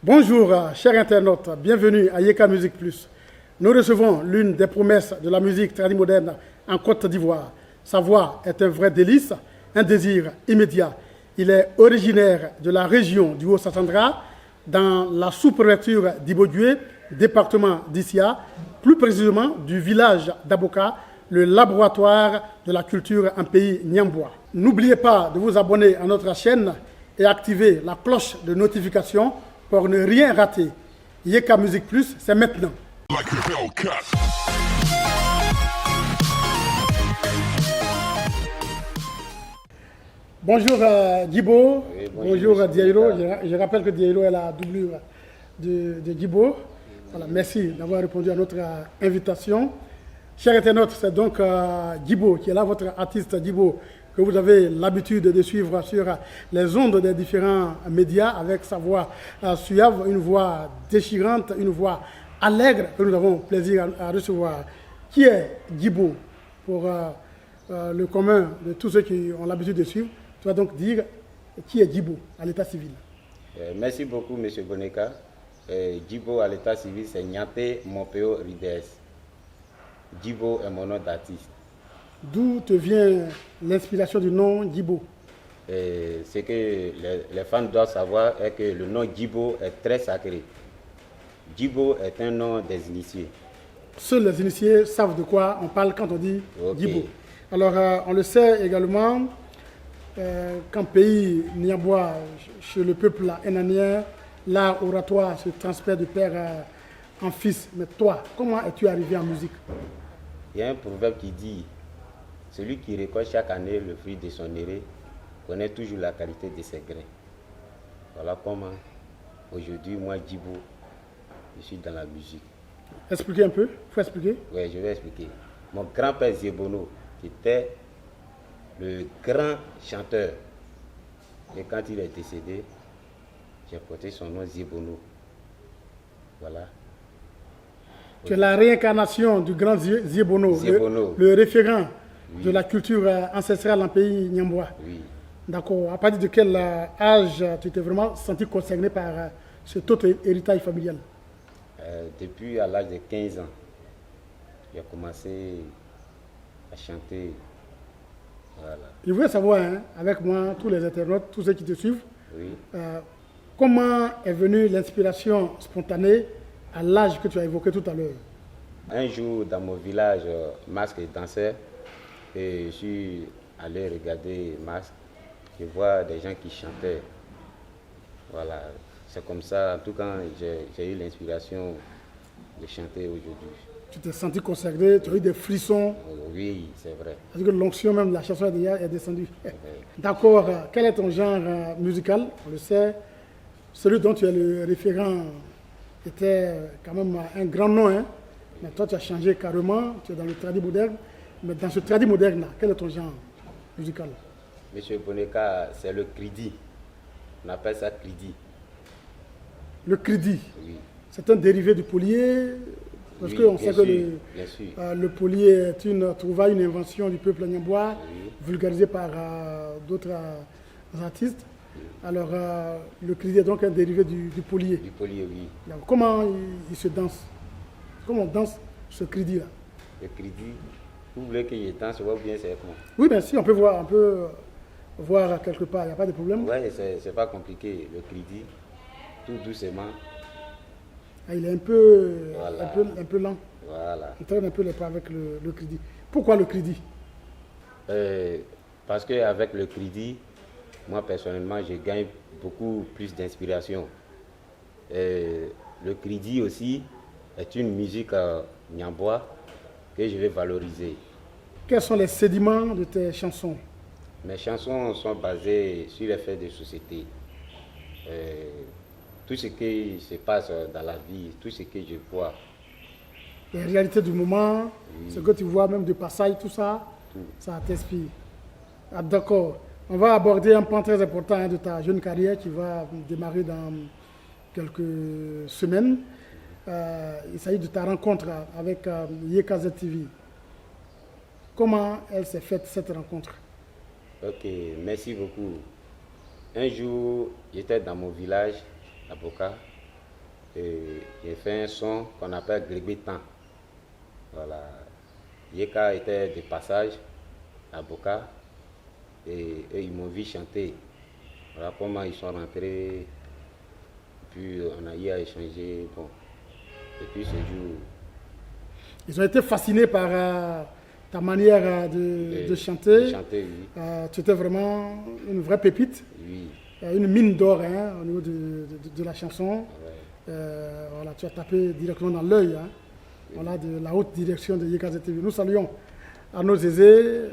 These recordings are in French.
Bonjour, chers internautes, bienvenue à Yeka Musique Plus. Nous recevons l'une des promesses de la musique tradimoderne en Côte d'Ivoire. Sa voix est un vrai délice, un désir immédiat. Il est originaire de la région du Haut-Sassandra, dans la sous-préfecture d'Ibodjoué, département d'Issia, plus précisément du village d'Aboka, le laboratoire de la culture en pays Niambois. N'oubliez pas de vous abonner à notre chaîne et activer la cloche de notification pour ne rien rater. Yeka Musique Plus, c'est maintenant. Bonjour Djibo, oui, bonjour Diairo. Je rappelle que Diairo est la doublure de Djibo. Voilà, merci d'avoir répondu à notre invitation. Chers internautes, c'est donc Djibo qui est là, votre artiste Djibo, que vous avez l'habitude de suivre sur les ondes des différents médias avec sa voix suave, une voix déchirante, une voix allègre que nous avons plaisir à recevoir. Qui est Djibo pour le commun de tous ceux qui ont l'habitude de suivre? Tu vas donc dire qui est Djibo à l'état civil. Merci beaucoup, M. Boneka. Djibo à l'état civil, c'est Niaté Mompeo Rides. Djibo est mon nom d'artiste. D'où te vient l'inspiration du nom Djibo? Ce que les fans doivent savoir est que le nom Djibo est très sacré. Djibo est un nom des initiés. Seuls les initiés savent de quoi on parle quand on dit Djibo. Alors, on le sait également qu'en pays niambois, chez le peuple hénanien, l'art oratoire se transmet de père en fils. Mais toi, comment es-tu arrivé en musique? Il y a un proverbe qui dit: celui qui récolte chaque année le fruit de son éré connaît toujours la qualité de ses grains. Voilà comment aujourd'hui, moi, Djibo, je suis dans la musique. Expliquez un peu, il faut expliquer. Oui, je vais expliquer. Mon grand-père Zébono était le grand chanteur. Et quand il est décédé, j'ai porté son nom Zébono. Voilà. Tu es la réincarnation du grand Zébono, le référent de la culture ancestrale en pays niambois. Oui. D'accord. À partir de quel âge tu t'es vraiment senti concerné par cet autre héritage familial? Depuis à l'âge de 15 ans, j'ai commencé à chanter. Voilà. Je voulais savoir, hein, avec moi, tous les internautes, tous ceux qui te suivent, oui. Comment est venue l'inspiration spontanée à l'âge que tu as évoqué tout à l'heure? Un jour, dans mon village, Masque et danseur, et je suis allé regarder Masque. Je vois des gens qui chantaient. Voilà, c'est comme ça, en tout cas, j'ai eu l'inspiration de chanter aujourd'hui. Tu t'es senti concerné, tu as eu des frissons? Oui, c'est vrai. Parce que l'onction même de la chanson est descendue. D'accord, quel est ton genre musical? On le sait, celui dont tu es le référent était quand même un grand nom, hein? Mais toi tu as changé carrément, tu es dans le tradi moderne. Mais dans ce tradi moderne, quel est ton genre musical? Monsieur Boneka, c'est le kridi. On appelle ça kridi. Le kridi? Oui. C'est un dérivé du polier? Parce qu'on sait que le polier est une trouvaille, une invention du peuple niambois, oui, vulgarisée par d'autres artistes. Oui. Alors, le kridi est donc un dérivé du polier. Du polier, oui. Alors, comment il se danse? Comment on danse ce kridi-là? Le kridi, vous voulez qu'il danse ou bien c'est comment? Oui, bien si, on peut voir quelque part, il n'y a pas de problème. Oui, c'est pas compliqué. Le kridi, tout doucement. Ah, il est un peu, voilà, un peu lent. Voilà. Il traîne un peu les pas avec le kridi. Pourquoi le kridi? Parce qu'avec le kridi, moi personnellement, je gagne beaucoup plus d'inspiration. Le kridi aussi est une musique niambois que je vais valoriser. Quels sont les sédiments de tes chansons? Mes chansons sont basées sur les faits de société. Tout ce qui se passe dans la vie, tout ce que je vois. Les réalités du moment, oui, ce que tu vois même de passage, tout ça, ça t'inspire. Ah, d'accord. On va aborder un point très important, hein, de ta jeune carrière qui va démarrer dans quelques semaines. Il s'agit de ta rencontre avec Yeka TV. Comment elle s'est faite cette rencontre? Ok, merci beaucoup. Un jour, j'étais dans mon village, à Boka, Et j'ai fait un son qu'on appelle Grébétan. Voilà. Yeka était de passage à Boka et eux, ils m'ont vu chanter. Voilà comment ils sont rentrés. Puis on a eu à échanger. Bon. Et puis ce jour. Ils ont été fascinés par ta manière de chanter. De chanter, oui. Tu étais vraiment une vraie pépite. Oui. Une mine d'or hein, au niveau de la chanson. Ouais. Voilà, tu as tapé directement dans l'œil hein, voilà, de la haute direction de Yeka ZTV. Nous saluons Arnaud Zézé,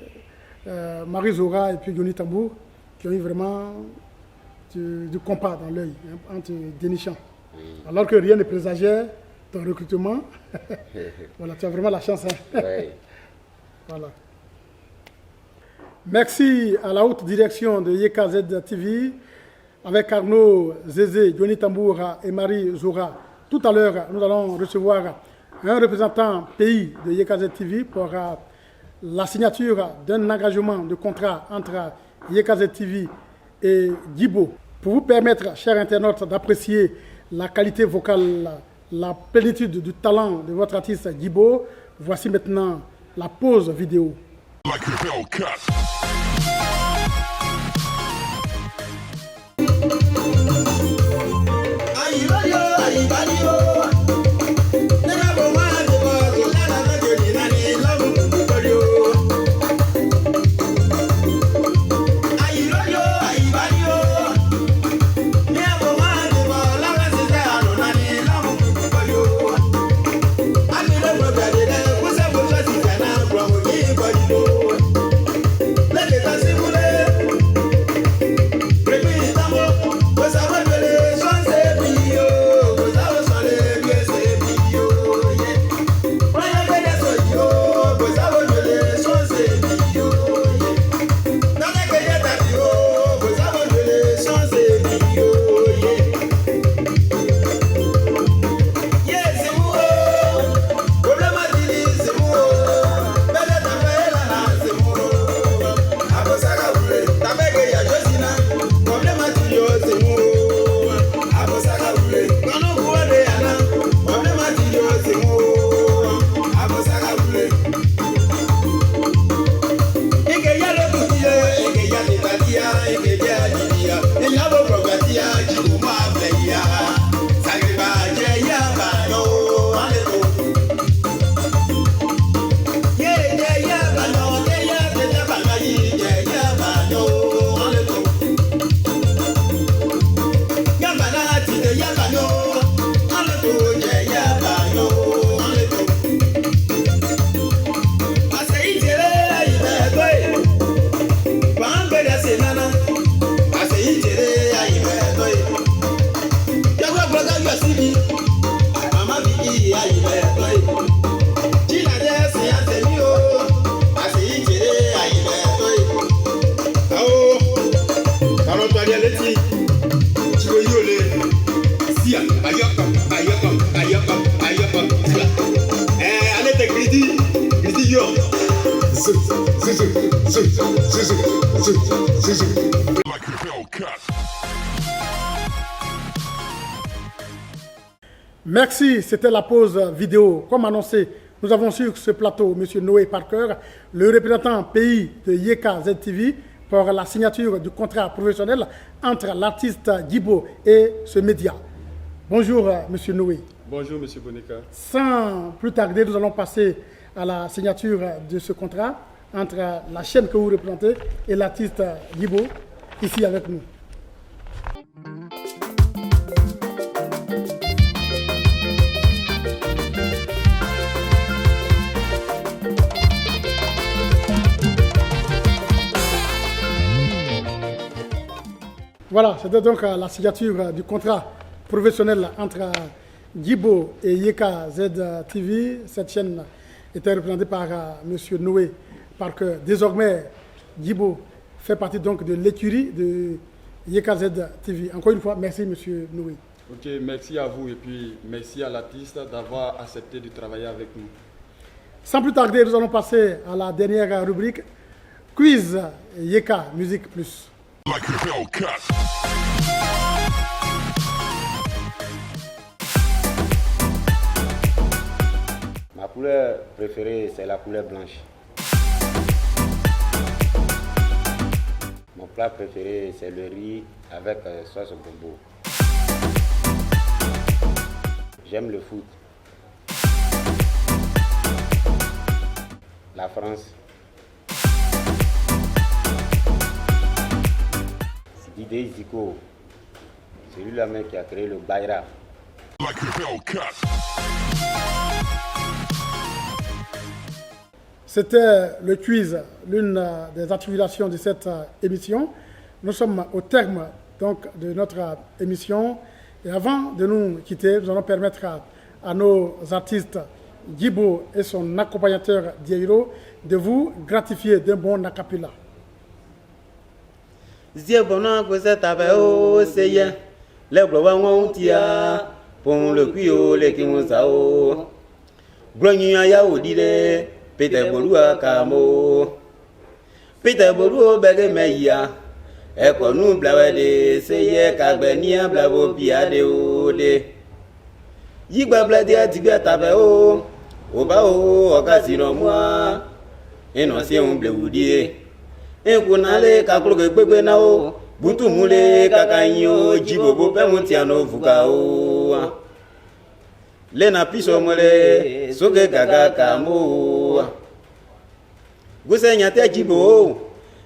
Marie Zora et puis Yoni Tambour qui ont eu vraiment du compas dans l'œil hein, en te dénichant. Oui. Alors que rien ne présageait ton recrutement. Voilà, tu as vraiment la chance. Hein. Ouais. Voilà. Merci à la haute direction de Yeka ZTV avec Arnaud Zézé, Yoni Tamboura et Marie Zora. Tout à l'heure, nous allons recevoir un représentant pays de Yeka ZTV pour la signature d'un engagement de contrat entre Yeka ZTV et Djibo. Pour vous permettre, chers internautes, d'apprécier la qualité vocale, la plénitude du talent de votre artiste Djibo, voici maintenant la pause vidéo. Like a Hellcat. Merci, c'était la pause vidéo. Comme annoncé, nous avons sur ce plateau M. Noé Parker, le représentant pays de Yeka ZTV, pour la signature du contrat professionnel entre l'artiste Djibo et ce média. Bonjour, M. Noé. Bonjour, M. Bonika. Sans plus tarder, nous allons passer à la signature de ce contrat entre la chaîne que vous représentez et l'artiste Djibo, ici avec nous. Voilà, c'était donc la signature du contrat professionnel entre Djibo et Yeka ZTV. Cette chaîne était représentée par M. Noé Parker. Désormais, Djibo fait partie donc de l'écurie de Yeka ZTV. Encore une fois, merci M. Noé. Ok, merci à vous et puis merci à l'artiste d'avoir accepté de travailler avec nous. Sans plus tarder, nous allons passer à la dernière rubrique, Quiz Yeka Musique Plus. Like a Hellcat. couleur préférée, c'est la couleur blanche. Mon plat préféré, c'est le riz avec sauce gombo. J'aime le foot. La France. Sidibé Zico. C'est lui-là même qui a créé le Bayra. Like a Hellcat. C'était le quiz, l'une des articulations de cette émission. Nous sommes au terme donc, de notre émission. Et avant de nous quitter, nous allons permettre à nos artistes Djibo et son accompagnateur Diairo de vous gratifier d'un bon acapella. Ziebona kwesetabe o seye le globa ngontia pon le kuyo le kimuzao glonya ya odire Peter Bolua kamo Peter Bolu bege meya e ko nu blawede seye kagbenia blabo biade ode yigba blade atigbe tabe o ba o okasino moi eno si on blewudie ekunale kakloge gbegbe na o butumule kakanyo jibobo pemutiano vuka o lena piso mole soge gaga kamo gusenya te jibo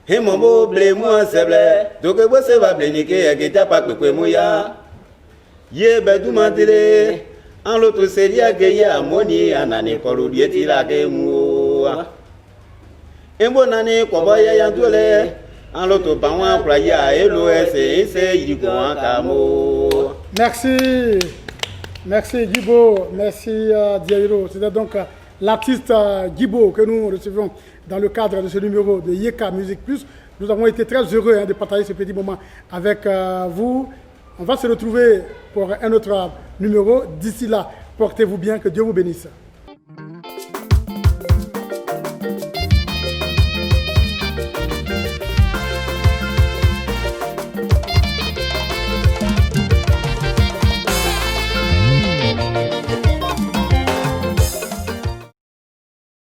hemomo ble mo seble doge bo se ba ble nike egeta pa pepe mo ya ye beduma dire an loto seria geye amoni anane korudie ti la ke mu embo nani kobo ya yandule an loto bawa praya elo ese yiko kamo. Merci Djibo, merci Diairo. C'était donc l'artiste Djibo que nous recevons dans le cadre de ce numéro de Yeka Musique Plus. Nous avons été très heureux de partager ce petit moment avec vous. On va se retrouver pour un autre numéro. D'ici là, portez-vous bien, que Dieu vous bénisse.